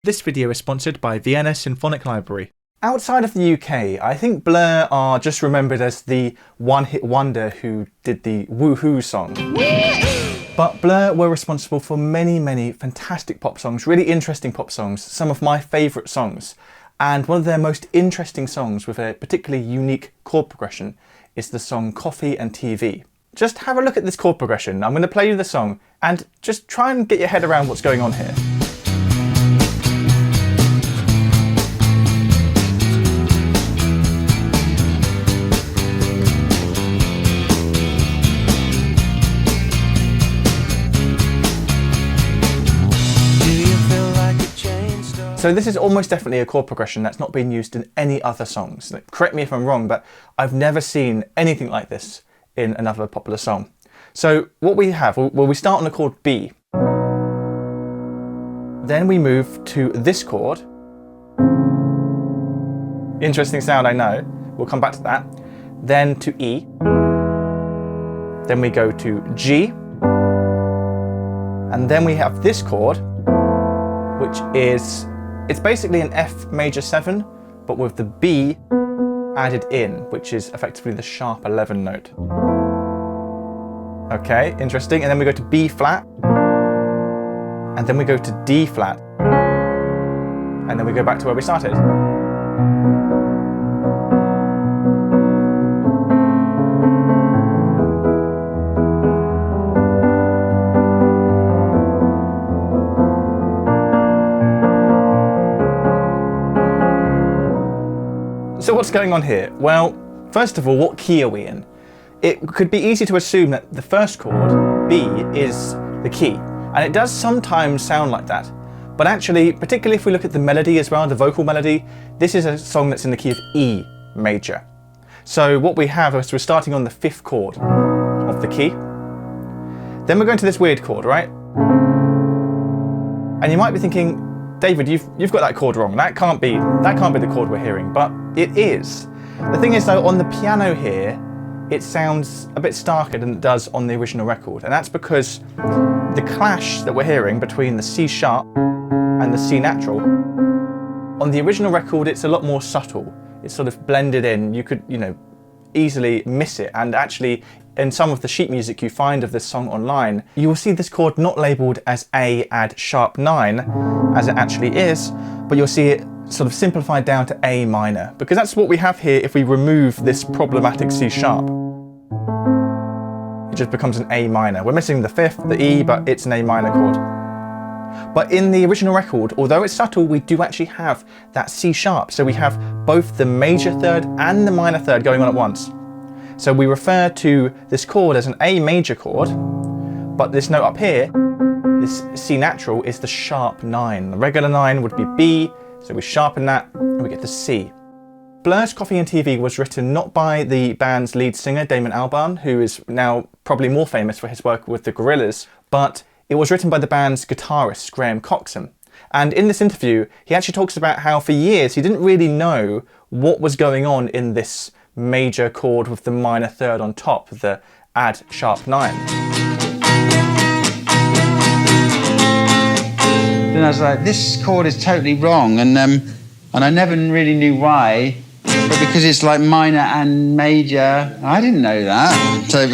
This video is sponsored by Vienna Symphonic Library. Outside of the UK, I think Blur are just remembered as the one-hit wonder who did the Woohoo song. But Blur were responsible for many fantastic pop songs, really interesting pop songs, some of my favourite songs. And one of their most interesting songs with a particularly unique chord progression is the song Coffee and TV. Just have a look at this chord progression. I'm going to play you the song and just try and get your head around what's going on here. So this is almost definitely a chord progression that's not been used in any other songs. Correct me if I'm wrong, but I've never seen anything like this in another popular song. So what we have, well, we start on the chord B. Then we move to this chord. Interesting sound, I know. We'll come back to that. Then to E. Then we go to G. And then we have this chord, which is, it's basically an F major 7, but with the B added in, which is effectively the sharp 11 note. Okay, interesting. And then we go to B flat, and then we go to D flat, and then we go back to where we started. So what's going on here? Well, first of all, what key are we in? It could be easy to assume that the first chord, B, is the key. And it does sometimes sound like that. But actually, particularly if we look at the melody as well, the vocal melody, this is a song that's in the key of E major. So what we have is we're starting on the 5th chord of the key. Then we're going to this weird chord, right? And you might be thinking, David, you've got that chord wrong. That can't be the chord we're hearing, but it is. The thing is though, on the piano here, it sounds a bit starker than it does on the original record, and that's because the clash that we're hearing between the C sharp and the C natural, on the original record it's a lot more subtle. It's sort of blended in. You could, easily miss it, and actually in some of the sheet music you find of this song online, you will see this chord not labelled as A add sharp 9, as it actually is, but you'll see it sort of simplified down to A minor, because that's what we have here if we remove this problematic C sharp. It just becomes an A minor. We're missing the 5th, the E, but it's an A minor chord. But in the original record, although it's subtle, we do actually have that C sharp. So we have both the major third and the minor third going on at once. So we refer to this chord as an A major chord, but this note up here, this C natural, is the sharp 9. The regular 9 would be B, so we sharpen that and we get the C. Blur's Coffee and TV was written not by the band's lead singer Damon Albarn, who is now probably more famous for his work with the Gorillaz, but it was written by the band's guitarist Graham Coxon. And in this interview, he actually talks about how for years he didn't really know what was going on in this major chord with the minor third on top, the add sharp 9. Then I was like, this chord is totally wrong, and I never really knew why, but because it's like minor and major, I didn't know that. So,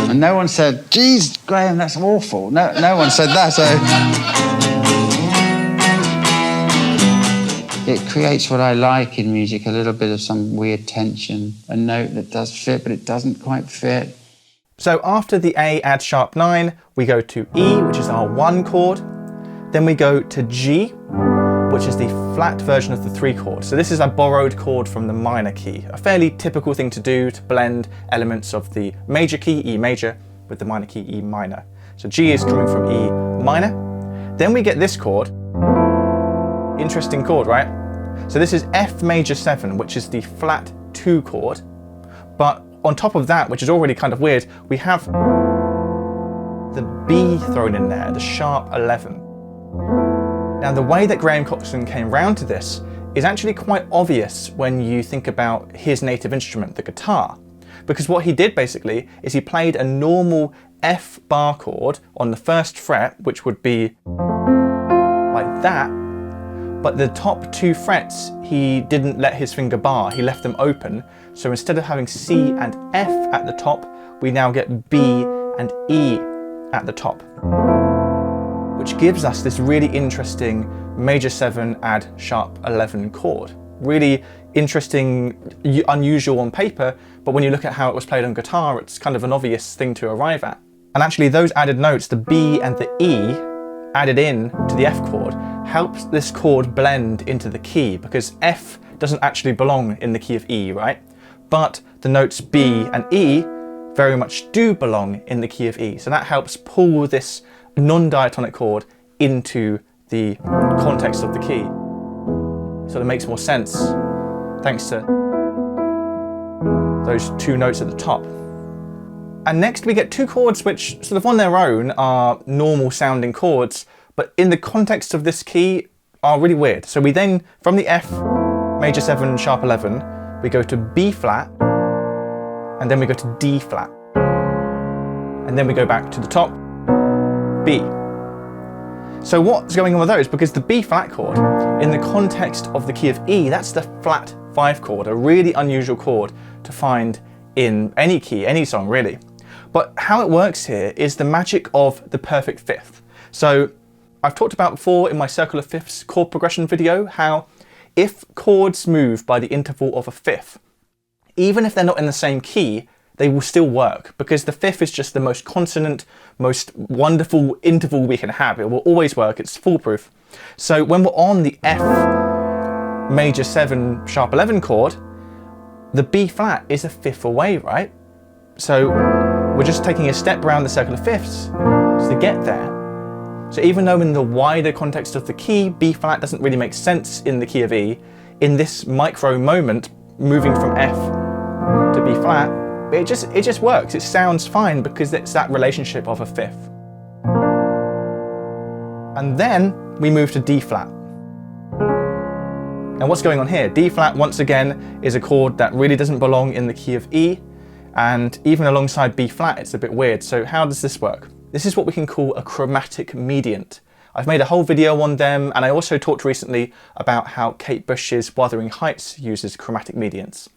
and no one said, geez, Graham, that's awful. No one said that, so. It creates what I like in music, a little bit of some weird tension, a note that does fit, but it doesn't quite fit. So after the A add sharp 9, we go to E, which is our 1 chord. Then we go to G, which is the flat version of the 3 chord. So this is a borrowed chord from the minor key, a fairly typical thing to do to blend elements of the major key, E major, with the minor key, E minor. So G is coming from E minor. Then we get this chord. Interesting chord, right? So this is F major 7, which is the flat 2 chord. But on top of that, which is already kind of weird, we have the B thrown in there, the sharp 11. Now the way that Graham Coxon came round to this is actually quite obvious when you think about his native instrument, the guitar. Because what he did basically is he played a normal F bar chord on the first fret, which would be like that, but the top 2 frets, he didn't let his finger bar, he left them open. So instead of having C and F at the top, we now get B and E at the top, which gives us this really interesting major 7 add sharp 11 chord. Really interesting, unusual on paper, but when you look at how it was played on guitar, it's kind of an obvious thing to arrive at. And actually those added notes, the B and the E added in to the F chord, helps this chord blend into the key, because F doesn't actually belong in the key of E, right? But the notes B and E very much do belong in the key of E. So that helps pull this non-diatonic chord into the context of the key. So it makes more sense thanks to those 2 notes at the top. And next we get 2 chords which sort of on their own are normal sounding chords, but in the context of this key are really weird. So we then, from the F major 7 sharp 11, we go to B flat, and then we go to D flat. And then we go back to the top, B. So what's going on with those? Because the B flat chord, in the context of the key of E, that's the flat 5 chord, a really unusual chord to find in any key, any song really. But how it works here is the magic of the perfect fifth. So I've talked about before in my Circle of Fifths chord progression video how if chords move by the interval of a fifth, even if they're not in the same key, they will still work, because the fifth is just the most consonant, most wonderful interval we can have. It will always work, it's foolproof. So when we're on the F major 7 sharp 11 chord, the B flat is a fifth away, right? So we're just taking a step around the circle of fifths to get there. So even though in the wider context of the key, B flat doesn't really make sense in the key of E, in this micro moment, moving from F to B flat, it just works. It sounds fine because it's that relationship of a fifth. And then we move to D flat. Now what's going on here? D flat, once again, is a chord that really doesn't belong in the key of E, and even alongside B flat, it's a bit weird. So how does this work? This is what we can call a chromatic mediant. I've made a whole video on them, and I also talked recently about how Kate Bush's Wuthering Heights uses chromatic mediants.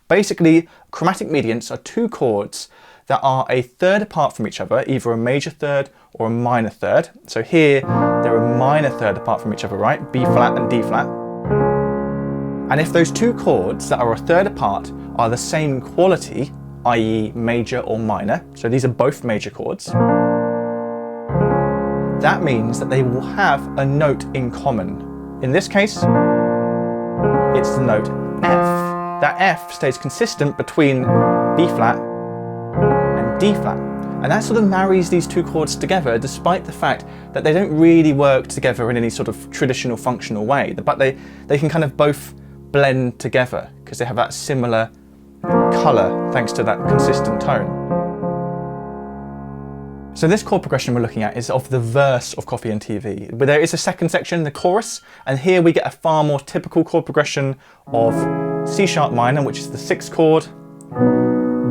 Basically, chromatic mediants are 2 chords that are a third apart from each other, either a major third or a minor third. So here, they're a minor third apart from each other, right? B flat and D flat. And if those 2 chords that are a third apart are the same quality, i.e. major or minor, so these are both major chords, that means that they will have a note in common. In this case, it's the note F. That F stays consistent between B flat and D flat. And that sort of marries these 2 chords together, despite the fact that they don't really work together in any sort of traditional functional way. But they can kind of both blend together because they have that similar colour thanks to that consistent tone. So this chord progression we're looking at is of the verse of Coffee and TV. But there is a second section, the chorus, and here we get a far more typical chord progression of C sharp minor, which is the 6th chord,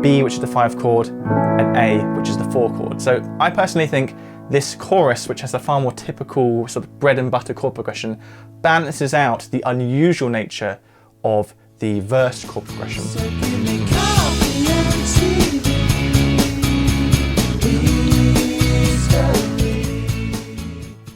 B, which is the 5th chord, and A, which is the 4th chord. So I personally think this chorus, which has a far more typical sort of bread and butter chord progression, balances out the unusual nature of the verse chord progression.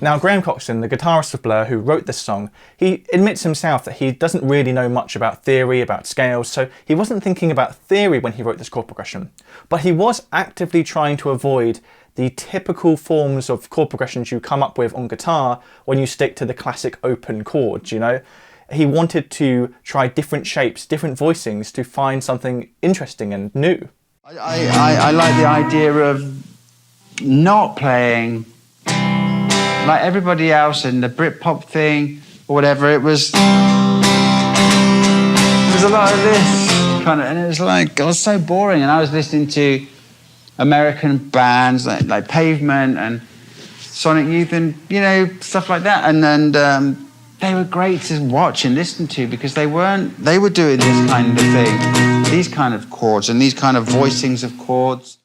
Now, Graham Coxon, the guitarist of Blur who wrote this song, he admits himself that he doesn't really know much about theory, about scales, so he wasn't thinking about theory when he wrote this chord progression. But he was actively trying to avoid the typical forms of chord progressions you come up with on guitar when you stick to the classic open chords, you know? He wanted to try different shapes, different voicings to find something interesting and new. I like the idea of not playing like everybody else in the Britpop thing or whatever. It was a lot of this kind of, and it was like, it was so boring. And I was listening to American bands like Pavement and Sonic Youth and, you know, stuff like that. And they were great to watch and listen to because they were doing this kind of thing, these kind of chords and these kind of voicings of chords.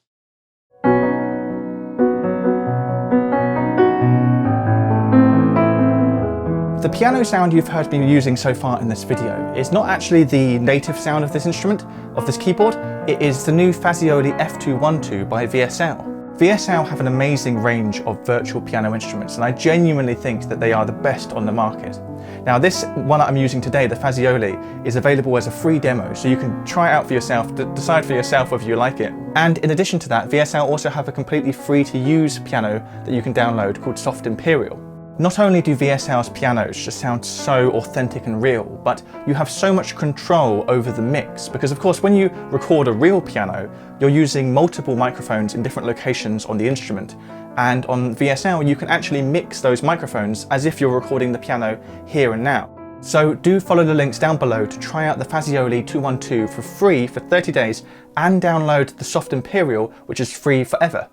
The piano sound you've heard me using so far in this video is not actually the native sound of this instrument, of this keyboard. It is the new Fazioli F212 by VSL. VSL have an amazing range of virtual piano instruments, and I genuinely think that they are the best on the market. Now, this one that I'm using today, the Fazioli, is available as a free demo, so you can try it out for yourself, decide for yourself whether you like it. And in addition to that, VSL also have a completely free to use piano that you can download called Soft Imperial. Not only do VSL's pianos just sound so authentic and real, but you have so much control over the mix, because of course when you record a real piano, you're using multiple microphones in different locations on the instrument, and on VSL you can actually mix those microphones as if you're recording the piano here and now. So do follow the links down below to try out the Fazioli 212 for free for 30 days and download the Soft Imperial, which is free forever.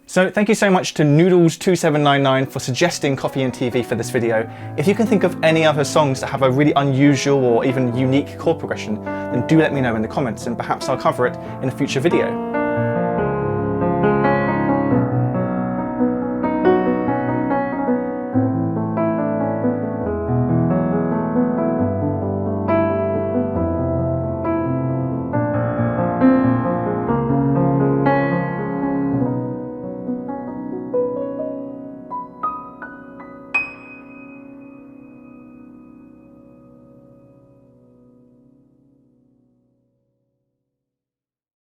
So thank you so much to Noodles2799 for suggesting Coffee and TV for this video. If you can think of any other songs that have a really unusual or even unique chord progression, then do let me know in the comments and perhaps I'll cover it in a future video.